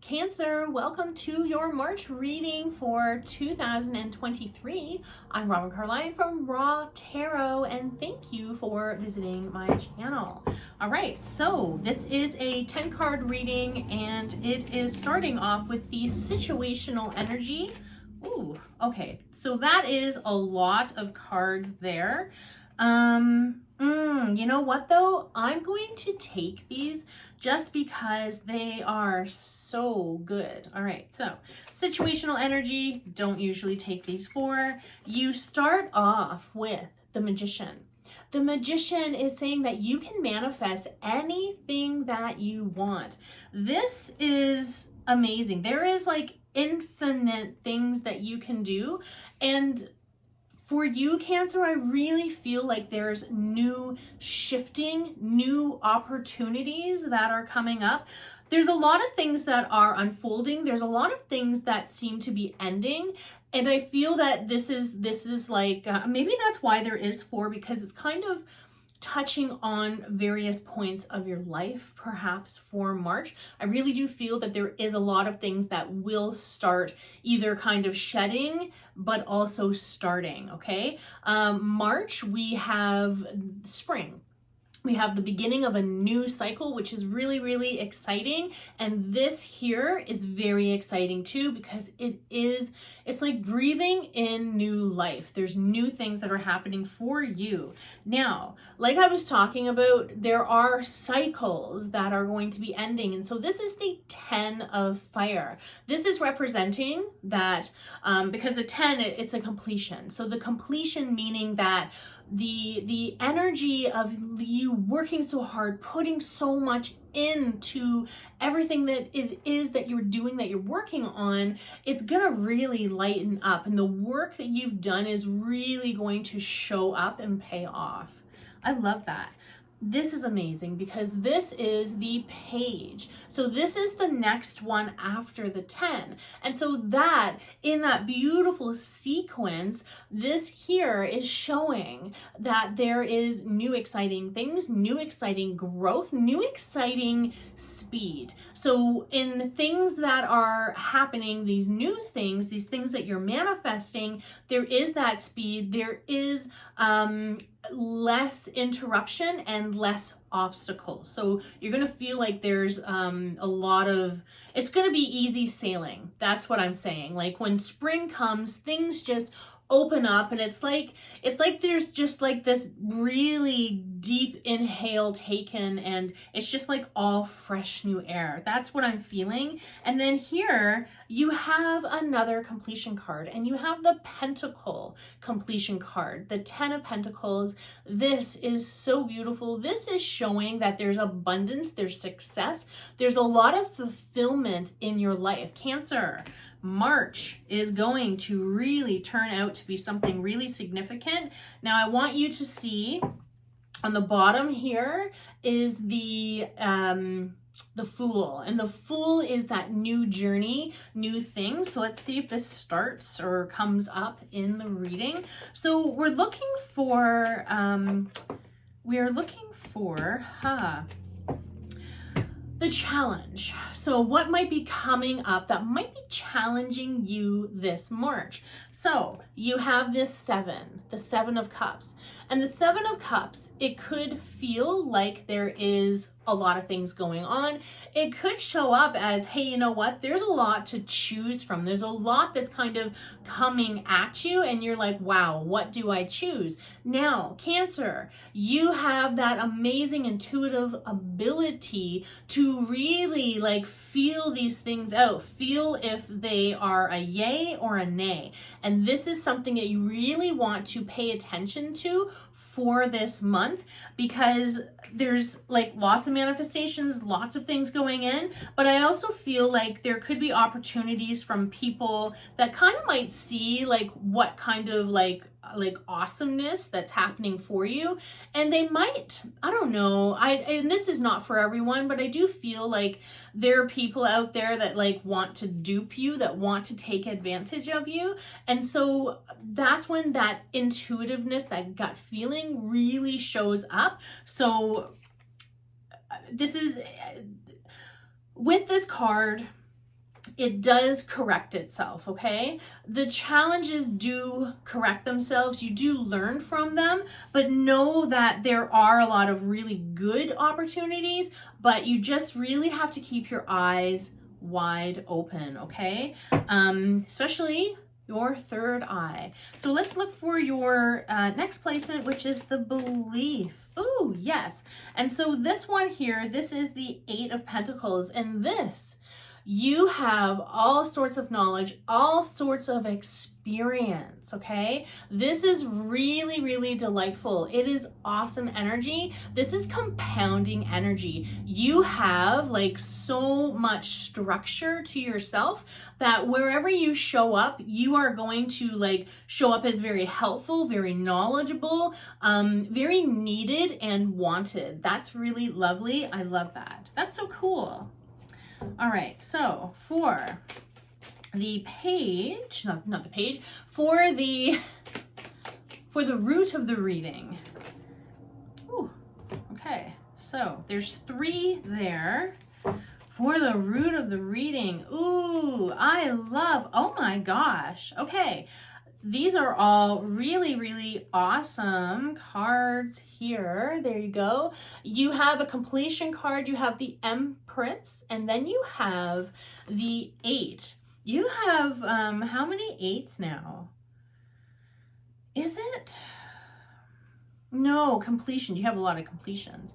Cancer, welcome to your March reading for 2023. I'm Robin Carline from R.A.W, and thank you for visiting my channel. All right, so this is a 10-card reading, and it is starting off with the situational energy. Ooh, okay, so that is a lot of cards there. You know what though? I'm going to take these just because they are so good. All right, so situational energy, don't usually take these for. You start off with the Magician. The Magician is saying that you can manifest anything that you want. This is amazing. There is like infinite things that you can do, and for you, Cancer, I really feel like there's new shifting, new opportunities that are coming up. There's a lot of things that are unfolding. There's a lot of things that seem to be ending. And I feel that this is like, maybe that's why there is 4, because it's kind of touching on various points of your life, perhaps for March. I really do feel that there is a lot of things that will start either kind of shedding, but also starting, okay? March, we have spring. We have the beginning of a new cycle, which is really, really exciting. And this here is very exciting too, because it's like breathing in new life. There's new things that are happening for you. Now, like I was talking about, there are cycles that are going to be ending. And so this is the 10 of fire. This is representing that, because the 10, it's a completion. So the completion meaning that the energy of you working so hard, putting so much into everything that it is that you're doing, that you're working on, it's gonna really lighten up, and the work that you've done is really going to show up and pay off. I love that. This is amazing because this is the page. So this is the next one after the 10. And so that, in that beautiful sequence, this here is showing that there is new exciting things, new exciting growth, new exciting speed. So in things that are happening, these new things, these things that you're manifesting, there is that speed, there is less interruption and less obstacles. So you're going to feel like there's a lot of, it's going to be easy sailing. That's what I'm saying. Like when spring comes, things just open up, and it's like there's just like this really deep inhale taken, and it's just like all fresh new air. That's what I'm feeling. And then here you have another completion card, and you have the Pentacle completion card, the 10 of Pentacles. This is so beautiful. This is showing that there's abundance, there's success, there's a lot of fulfillment in your life. Cancer, March is going to really turn out to be something really significant. Now I want you to see on the bottom here is the Fool, and the Fool is that new journey, new thing. So let's see if this starts or comes up in the reading. So we're looking for the challenge. So what might be coming up that might be challenging you this March? So you have this 7, the 7 of Cups. And the 7 of Cups, it could feel like there is a lot of things going on. It could show up as, hey, you know what? There's a lot to choose from. There's a lot that's kind of coming at you, and you're like, wow, what do I choose? Now, Cancer, you have that amazing intuitive ability to really like feel these things out, feel if they are a yay or a nay. And this is something that you really want to pay attention to for this month, because there's like lots of manifestations, lots of things going in, but I also feel like there could be opportunities from people that kind of might see like what kind of like awesomeness that's happening for you, and they might, I don't know, and this is not for everyone, but I do feel like there are people out there that like want to dupe you, that want to take advantage of you. And so that's when that intuitiveness, that gut feeling really shows up. So this is, with this card, it does correct itself, okay? The challenges do correct themselves. You do learn from them, but know that there are a lot of really good opportunities, but you just really have to keep your eyes wide open, okay? Especially your third eye. So let's look for your next placement, which is the belief. Oh, yes. And so this one here, this is the Eight of Pentacles, and this, you have all sorts of knowledge, all sorts of experience, okay? This is really, really delightful. It is awesome energy. This is compounding energy. You have like so much structure to yourself that wherever you show up, you are going to like show up as very helpful, very knowledgeable, very needed and wanted. That's really lovely. I love that. That's so cool. All right, so for the page, not the page, for the root of the reading. Ooh, okay, so there's 3 there. For the root of the reading, ooh, I love, oh my gosh, okay. These are all really, really awesome cards here. There you go. You have a completion card. You have the Empress, and then you have the 8. You have, how many 8s now? Is it? No, completions. You have a lot of completions.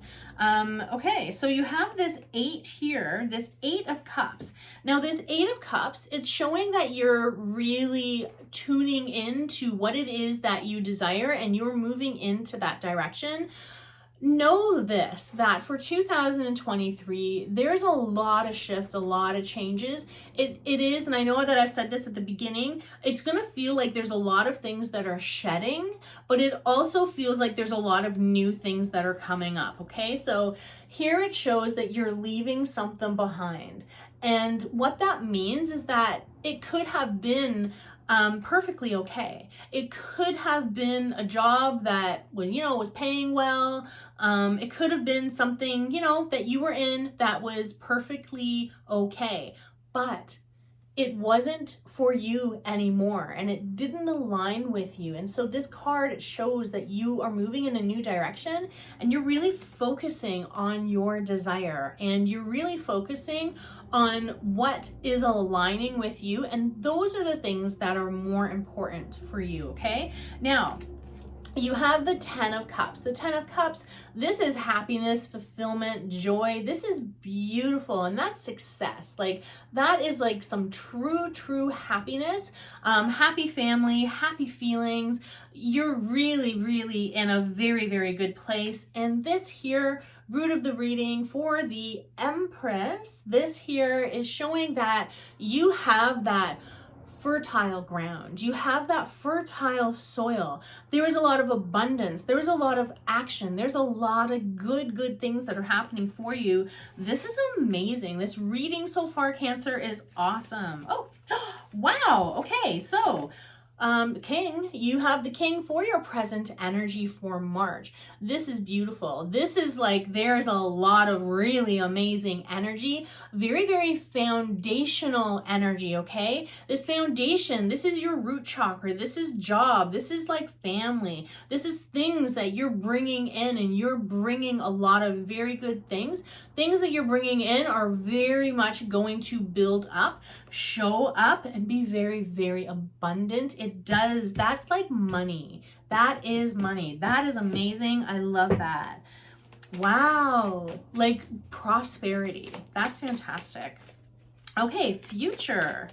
Okay, so you have this 8 here, this 8 of Cups. Now this 8 of Cups, it's showing that you're really tuning into what it is that you desire and you're moving into that direction. Know this, that for 2023, there's a lot of shifts, a lot of changes. It is, and I know that I've said this at the beginning, it's going to feel like there's a lot of things that are shedding, but it also feels like there's a lot of new things that are coming up, okay? So here it shows that you're leaving something behind. And what that means is that it could have been perfectly okay. It could have been a job that, was paying well. It could have been something, that you were in that was perfectly okay, but it wasn't for you anymore and it didn't align with you. And so this card, it shows that you are moving in a new direction and you're really focusing on your desire and you're really focusing on what is aligning with you. And those are the things that are more important for you, okay? Now, you have the 10 of Cups. The 10 of Cups, this is happiness, fulfillment, joy. This is beautiful, and that's success. Like, that is like some true happiness, happy family, happy feelings. You're really in a very good place. And this here, root of the reading for the Empress, this here is showing that you have that fertile ground. You have that fertile soil. There is a lot of abundance. There is a lot of action. There's a lot of good things that are happening for you. This is amazing. This reading so far, Cancer, is awesome. Oh, wow. Okay, so King, you have the King for your present energy for March. This is beautiful. This is like, there's a lot of really amazing energy, very foundational energy, okay? This foundation, this is your root chakra. This is job. This is like family. This is things that you're bringing in, and you're bringing a lot of very good things. Things that you're bringing in are very much going to build up, show up, and be very abundant. That's like money. That is money. That is amazing. I love that. Wow. Like prosperity. That's fantastic. Okay, future.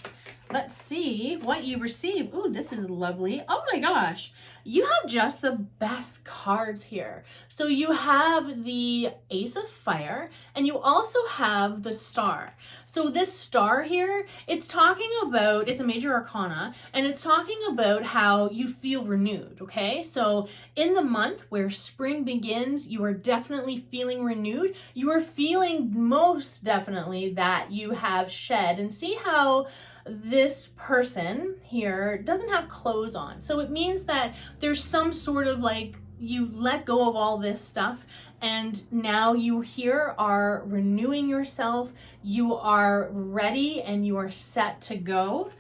Let's see what you receive. Ooh, this is lovely. Oh my gosh. You have just the best cards here. So you have the Ace of Fire, and you also have the Star. So this Star here, it's talking about, it's a major arcana, and it's talking about how you feel renewed, okay? So in the month where spring begins, you are definitely feeling renewed. You are feeling most definitely that you have shed. And see how this person here doesn't have clothes on. So it means that there's some sort of like, you let go of all this stuff and now you here are renewing yourself. You are ready and you are set to go.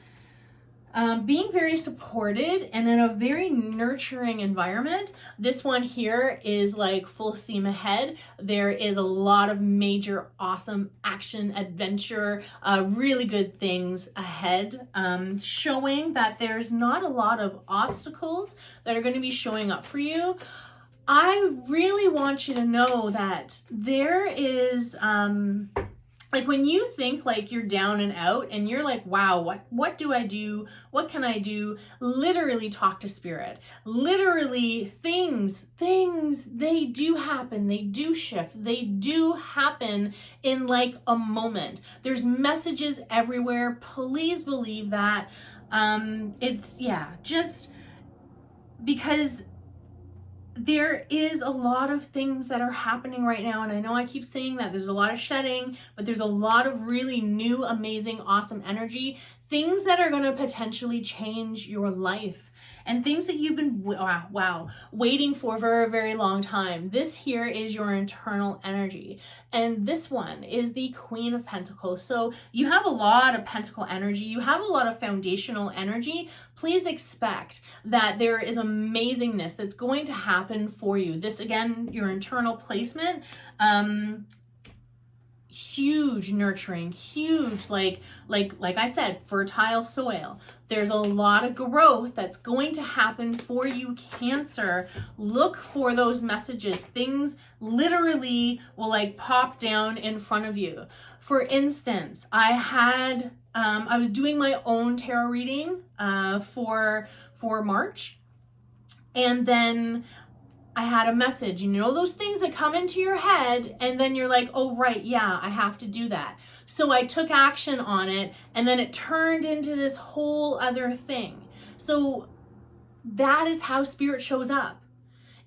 Being very supported and in a very nurturing environment. This one here is like full steam ahead. There is a lot of major, awesome action, adventure, really good things ahead, showing that there's not a lot of obstacles that are going to be showing up for you. I really want you to know that there is, like when you think like you're down and out and you're like, wow, what do I do? What can I do? Literally talk to spirit. Literally things, they do happen. They do shift. They do happen in like a moment. There's messages everywhere. Please believe that. Just because there is a lot of things that are happening right now, and I know I keep saying that there's a lot of shedding, but there's a lot of really new, amazing, awesome energy, things that are going to potentially change your life, and things that you've been waiting for a very, very long time. This here is your internal energy, and this one is the Queen of Pentacles. So you have a lot of pentacle energy, you have a lot of foundational energy. Please expect that there is amazingness that's going to happen for you. This, again, your internal placement, huge nurturing, huge, like I said, fertile soil. There's a lot of growth that's going to happen for you, Cancer. Look for those messages. Things literally will like pop down in front of you. For instance, I was doing my own tarot reading for March, and then I had a message. You know those things that come into your head and then you're like, oh right, yeah, I have to do that. So I took action on it, and then it turned into this whole other thing. So that is how spirit shows up.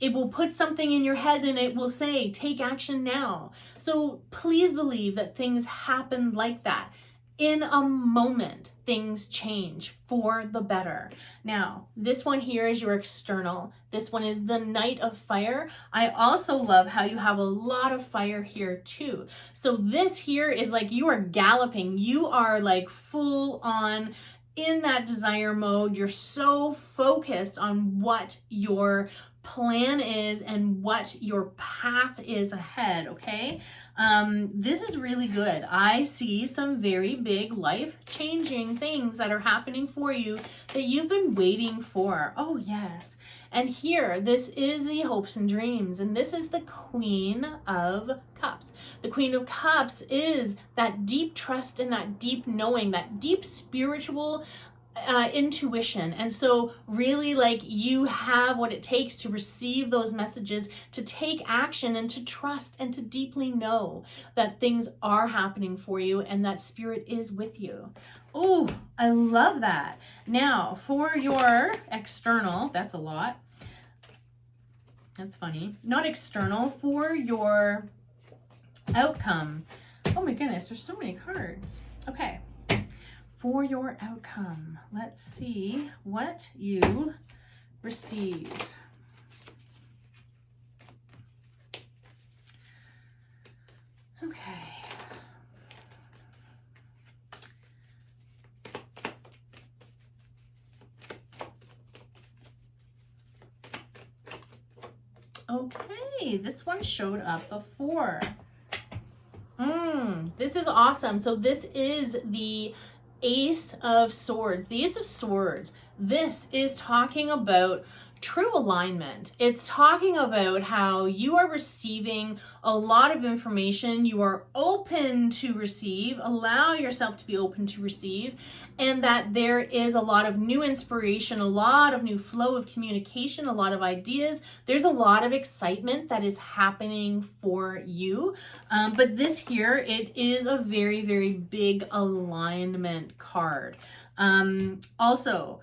It will put something in your head and it will say, take action now. So please believe that things happen like that. In a moment, things change for the better. Now, this one here is your external. This one is the Knight of Fire. I also love how you have a lot of fire here too. So this here is like you are galloping. You are like full on in that desire mode. You're so focused on what your plan is and what your path is ahead, okay? This is really good. I see some very big life-changing things that are happening for you that you've been waiting for. Oh, yes. And here, this is the hopes and dreams, and this is the Queen of Cups. The Queen of Cups is that deep trust and that deep knowing, that deep spiritual intuition. And so really like you have what it takes to receive those messages, to take action and to trust and to deeply know that things are happening for you and that spirit is with you. Oh, I love that. Now for your external, that's a lot. That's funny. Not external, for your outcome. Oh my goodness, there's so many cards. Okay. For your outcome, let's see what you receive. Okay. Okay, this one showed up before. This is awesome. So this is the Ace of Swords. The Ace of Swords, this is talking about true alignment. It's talking about how you are receiving a lot of information. You are open to receive. Allow yourself to be open to receive. And that there is a lot of new inspiration, a lot of new flow of communication, a lot of ideas. There's a lot of excitement that is happening for you. But this here, it is a very, very big alignment card. Also,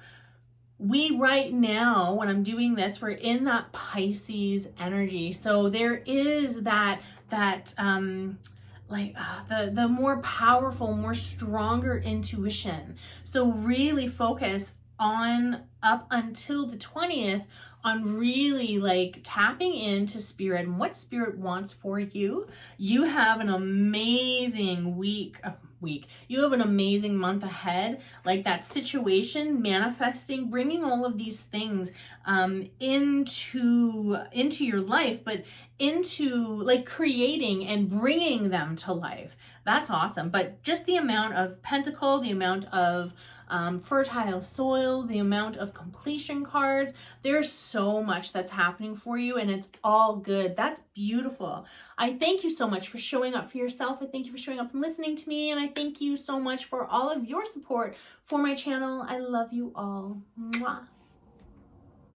we right now, when I'm doing this, we're in that Pisces energy. So there is the more powerful, more stronger intuition. So really focus on up until the 20th on really like tapping into spirit and what spirit wants for you. You have an amazing week. You have an amazing month ahead. Like that situation manifesting, bringing all of these things into your life, but into like creating and bringing them to life. That's awesome. But just the amount of pentacle, the amount of fertile soil, the amount of completion cards, there's so much that's happening for you, and it's all good. That's beautiful. I thank you so much for showing up for yourself. I thank you for showing up and listening to me, and I thank you so much for all of your support for my channel. I love you all. Mwah.